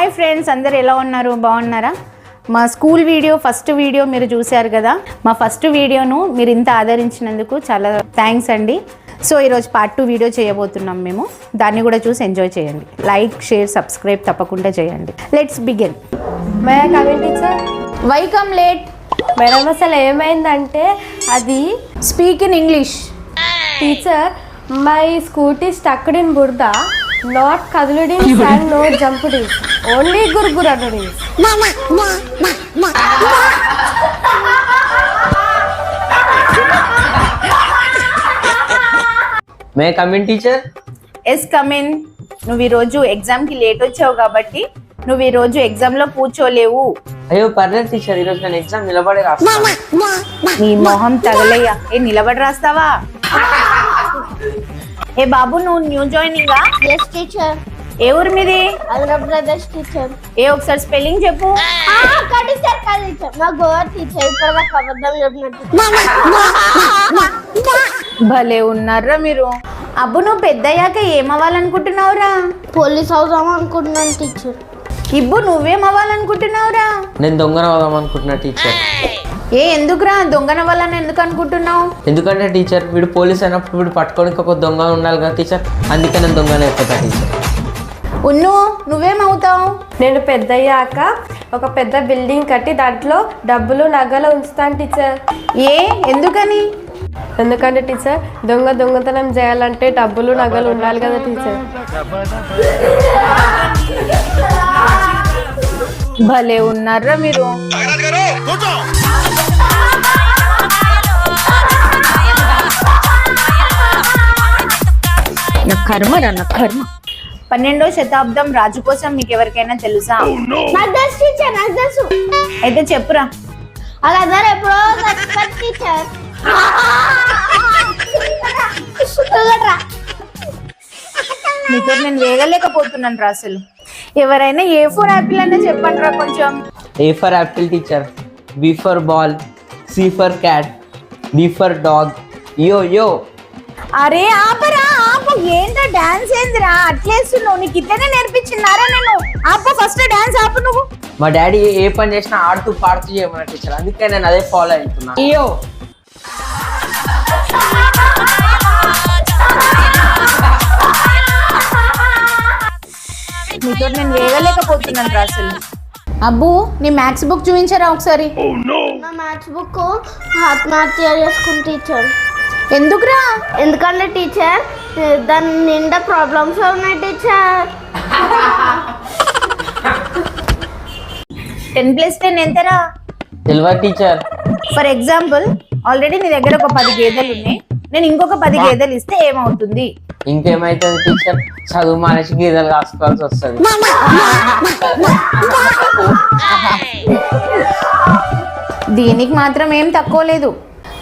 Hi friends, అందరు ఎలా ఉన్నారు? బాగున్నారా? మా స్కూల్ వీడియో ఫస్ట్ వీడియో మీరు చూశారు కదా. మా ఫస్ట్ వీడియోను మీరు ఇంత ఆదరించినందుకు చాలా థ్యాంక్స్ అండి. సో ఈరోజు పార్ట్ 2 వీడియో చేయబోతున్నాం మేము. దాన్ని కూడా చూసి ఎంజాయ్ చేయండి. లైక్, షేర్, సబ్స్క్రైబ్ తప్పకుండా చేయండి. Let's begin. May coming teacher. Why come late? Madam అసలు ఏమైందంటే అది speak in English. Teacher, my scooty stucked in బుర్దా, నాట్ కదులుడ్ in sand, no jumped in, only గుర్గురడ్ in. May come in teacher. Yes come in. నువ్వు ఈరోజు ఎగ్జామ్కి లేట్ వచ్చావు కాబట్టి నువ్వు ఈరోజు ఎగ్జామ్లో కూర్చోలేవు. అయ్యో పర్లేదు టీచర్, ఈరోజు నేను ఎగ్జామ్ నిలబడి రాస్తాను. నీ మొహం తగలయ్యా. నిలబడి రాస్తావా? ఏ బాబు, నువ్వు న్యూ జాయినింగా? Yes, teacher. ఏ ఊరు మీది? Andhra Pradesh, teacher. ఒకసారి స్పెల్లింగ్ చెప్పు. teacher. మా గోవా టీచర్ ఇప్పటిదాకా అబద్ధం చెప్పినట్టు. భలే ఉన్నారా మీరు. అబ్బు, నువ్వు పెద్దయ్యాక ఏమవ్వాలనుకుంటున్నావురా? పోలీస్ అవుదాం అనుకుంటున్నాను టీచర్. ఇబ్బు, నువ్వేమవ్వాలనుకుంటున్నావురా? నేను దొంగన అవుదాం అనుకుంటున్నా టీచర్. ఎందుకురా దొంగన వాళ్ళని ఎందుకు అనుకుంటున్నావు? ఎందుకంటే టీచర్, వీడు పోలీస్ అయినప్పుడు వీడు పట్టుకోనికి ఒక దొంగ ఉండాలి కదా టీచర్, అందుకే నేను దొంగన అయిపోతా టీచర్. ఉన్ను, నువ్వేమవుతావు? నేను పెద్దయ్యాక ఒక పెద్ద బిల్డింగ్ కట్టి దాంట్లో డబ్బులు నగలు ఉంచుతాను టీచర్. ఎందుకని? ఎందుకంటే టీచర్, దొంగతనం చేయాలంటే డబ్బులు నగలు ఉండాలి కదా టీచర్. భలే ఉన్నారా మీరు. నా కర్మరా, నా కర్మ. 12వ శతాబ్దం రాజు కోసం మీకు ఎవరికైనా తెలుసా? నాకు తెలుసు టీచర్, నాకు తెలుసు. అయితే చెప్పురా. వాళ్ళందరూ ఎప్పుడో చచ్చిపోయారు టీచర్. మీతో నేను వేగలేకపోతున్నాను రా అసలు. ఎవరైనా A4 యాపిల్ అన్నా చెప్పండి రా కొంచెం. A for Apple teacher, B for ball, C for cat, D for dog, యో. అరే ఆపరా, ఆపు. ఏంటో డాన్స్ ఏందిరా అట్లేస్తున్నావు? నీకు ఇట్లనే నేర్పించినారా నేను? ఆపు, ఫస్ట్ డాన్స్ ఆపు నువ్వు. మా డాడీ ఏ పని చేసినా ఆడుతూ పాడుతూ చేయమన్నా టీచర్, అందుకే నేను అదే ఫాలో అవుతున్నా. అయ్యో మీతో నేను వేగలేకపోతున్నాను రా అసలు. అబ్బు, నీ మ్యాథ్స్ బుక్ చూపించరా ఒకసారి. నా మ్యాథ్స్ బుక్ ఆత్మహత్య చేసుకుని టీచర్. ఎందుకురా? ఎందుకంటే టీచర్ దాని నిండా ప్రాబ్లమ్స్ ఉన్నాయి టీచర్. 10+10 ఎంతరా? తెలియదు టీచర్. ఫర్ ఎగ్జాంపుల్, ఆల్రెడీ నీ దగ్గర ఒక 10 గేదెలు ఉన్నాయి. నేను ఇంకొక 10 గేదెలు ఇస్తే ఏమవుతుంది? ఇంకేమైతుంది టీచర్, చదువు మానేసి గీతలు కాసుకోవాల్సి వస్తుంది. దీనికి మాత్రం ఏం తక్కువ లేదు.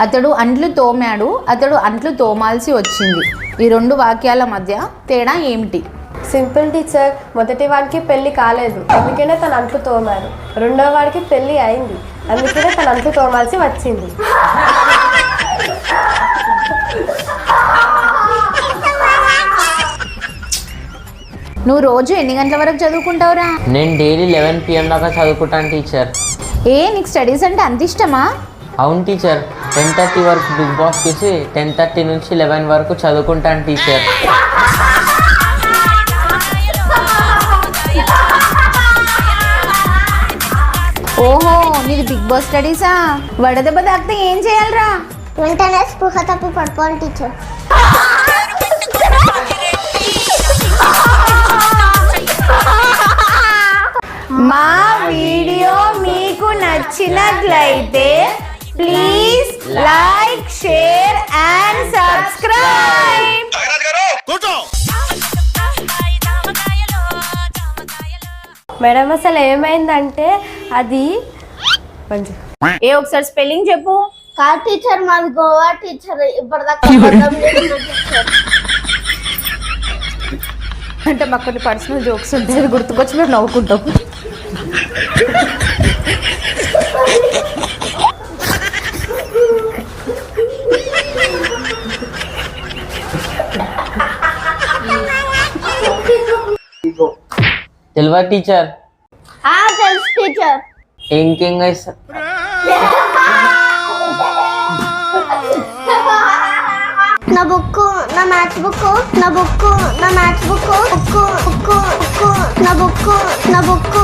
అతడు అంట్లు తోమాడు, అతడు అంట్లు తోమాల్సి వచ్చింది. ఈ 2 వాక్యాల మధ్య తేడా ఏమిటి? సింపుల్ టీచర్, మొదటి వాడికి పెళ్లి కాలేదు, అందుకనే తన అంట్లు తోమాడు. రెండో వాడికి పెళ్లి అయింది, అందుకనే తన అంట్లు తోమాల్సి వచ్చింది. నువ్వు రోజు ఎన్ని గంటల వరకు చదువుకుంటావురా? నేను డైలీ 11 PM దాకా చదువుకుంటాను టీచర్. నీకు స్టడీస్ అంటే అంత ఇష్టమా? అవును టీచర్, 10:30 వరకు బిగ్ బాస్ చూసి 10:30 నుంచి 11 వరకు చదువుకుంటాను టీచర్. ఓహో, నీది బిగ్ బాస్ స్టడీసా? వడదెబ్బ తాకితే ఏం చేయాలరా? వెంటనే స్పృహ తప్పి పడుకోవాలి టీచర్. మా వీడియో మీకు నచ్చినట్లయితే please like, share and subscribe. Madam అసలు ఏమైందంటే అది ఒకసారి స్పెల్లింగ్ చెప్పు. కాదు టీచర్, మాది గోవా టీచర్ ఇప్పటిదాకా అబద్ధం చెప్పిన టీచర్. అంటే మాకు కొన్ని పర్సనల్ జోక్స్ ఉంటాయి, అది గుర్తుకొచ్చి మేము నవ్వుకుంటాం. తెలియదు టీచర్. తెలుసు టీచర్. ఇంకేం గైస్ నా బుక్, నా మ్యాథ్స్ బుక్, నా బుక్, నా maths book, book book book, నా బుక్, నా బుక్.